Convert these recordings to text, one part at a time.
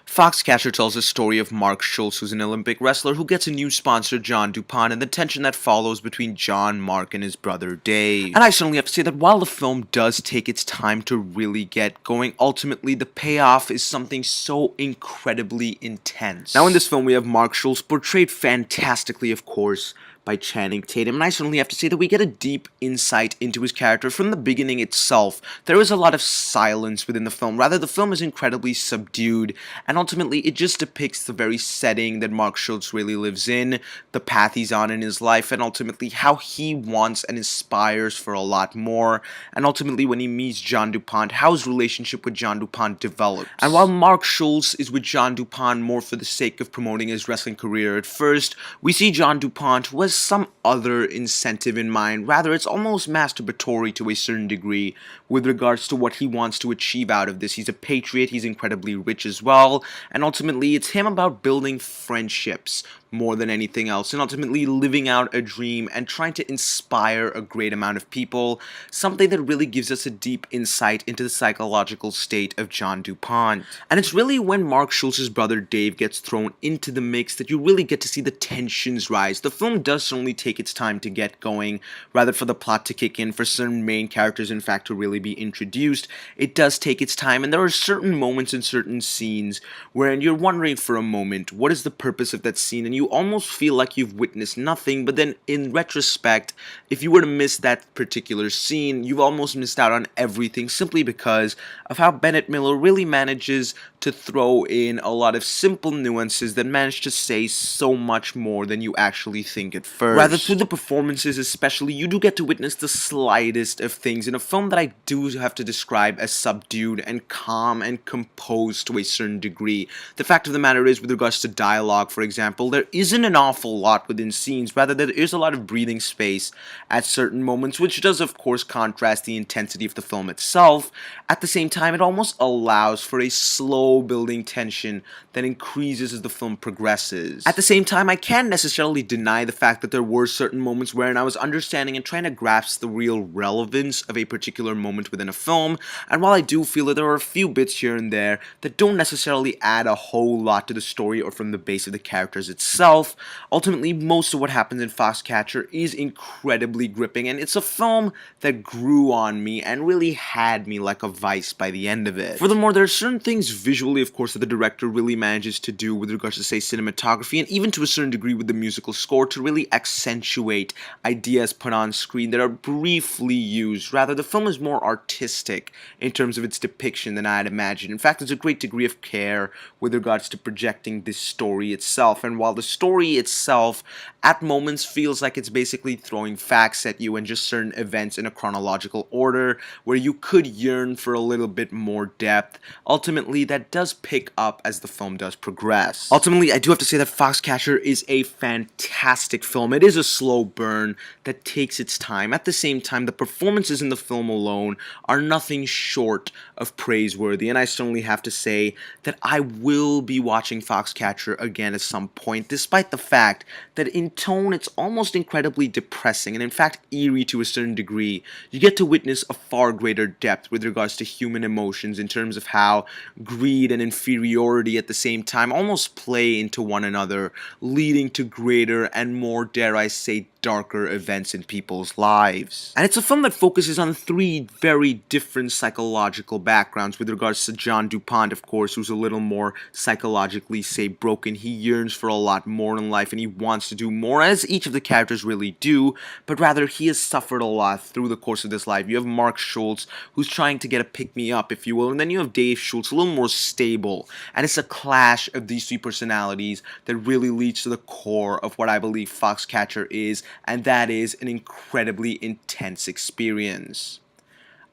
Foxcatcher tells the story of Mark Schultz, who's an Olympic wrestler who gets a new sponsor, John DuPont, and the tension that follows between John, Mark, and his brother Dave. And I certainly have to say that while the film does take its time to really get going, ultimately the payoff is something so incredibly intense. Now in this film we have Mark Schultz, portrayed fantastically, of course, by Channing Tatum, and I certainly have to say that we get a deep insight into his character from the beginning itself. There is a lot of silence within the film. Rather, the film is incredibly subdued, and ultimately it just depicts the very setting that Mark Schultz really lives in, the path he's on in his life, and ultimately how he wants and aspires for a lot more, and ultimately when he meets John DuPont, how his relationship with John DuPont develops. And while Mark Schultz is with John DuPont more for the sake of promoting his wrestling career at first, we see John DuPont was some other incentive in mind. Rather, it's almost masturbatory to a certain degree with regards to what he wants to achieve out of this. He's a patriot, he's incredibly rich as well, and ultimately it's him about building friendships more than anything else, and ultimately living out a dream and trying to inspire a great amount of people, something that really gives us a deep insight into the psychological state of John DuPont. And it's really when Mark Schultz's brother Dave gets thrown into the mix that you really get to see the tensions rise. The film does certainly take its time to get going, rather for the plot to kick in, for certain main characters in fact to really be introduced. It does take its time, and there are certain moments in certain scenes wherein you're wondering for a moment, what is the purpose of that scene? And you almost feel like you've witnessed nothing, but then in retrospect, if you were to miss that particular scene, you've almost missed out on everything simply because of how Bennett Miller really manages to throw in a lot of simple nuances that manage to say so much more than you actually think at first. Rather, through the performances especially, you do get to witness the slightest of things in a film that I do have to describe as subdued and calm and composed to a certain degree. The fact of the matter is, with regards to dialogue, for example, there isn't an awful lot within scenes. Rather, there is a lot of breathing space at certain moments, which does of course contrast the intensity of the film itself. At the same time, it almost allows for a slow building tension that increases as the film progresses. At the same time, I can't necessarily deny the fact that there were certain moments wherein I was understanding and trying to grasp the real relevance of a particular moment within a film, and while I do feel that there are a few bits here and there that don't necessarily add a whole lot to the story or from the base of the characters itself, ultimately most of what happens in Foxcatcher is incredibly gripping, and it's a film that grew on me and really had me like a vice by the end of it. Furthermore, there are certain things visually, of course, that the director really manages to do with regards to, say, cinematography, and even to a certain degree with the musical score, to really accentuate ideas put on screen that are briefly used. Rather, the film is more artistic in terms of its depiction than I had imagined. In fact, there's a great degree of care with regards to projecting this story itself, and while the story itself at moments feels like it's basically throwing facts at you and just certain events in a chronological order where you could yearn for a little bit more depth, ultimately that does pick up as the film does progress. Ultimately, I do have to say that Foxcatcher is a fantastic film. It is a slow burn that takes its time. At the same time, the performances in the film alone are nothing short of praiseworthy, and I certainly have to say that I will be watching Foxcatcher again at some point, despite the fact that in tone it's almost incredibly depressing and in fact eerie to a certain degree. You get to witness a far greater depth with regards to human emotions in terms of how greed and inferiority at the same time almost play into one another, leading to greater and more, dare I say, darker events in people's lives. And it's a film that focuses on three very different psychological backgrounds with regards to John DuPont, of course, who's a little more psychologically, say, broken. He yearns for a lot more in life and he wants to do more, as each of the characters really do, but rather he has suffered a lot through the course of this life. You have Mark Schultz, who's trying to get a pick-me-up, if you will, and then you have Dave Schultz, a little more stable, and it's a clash of these three personalities that really leads to the core of what I believe Foxcatcher is, and that is an incredibly intense experience.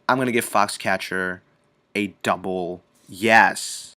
I'm going to give Foxcatcher a double yes.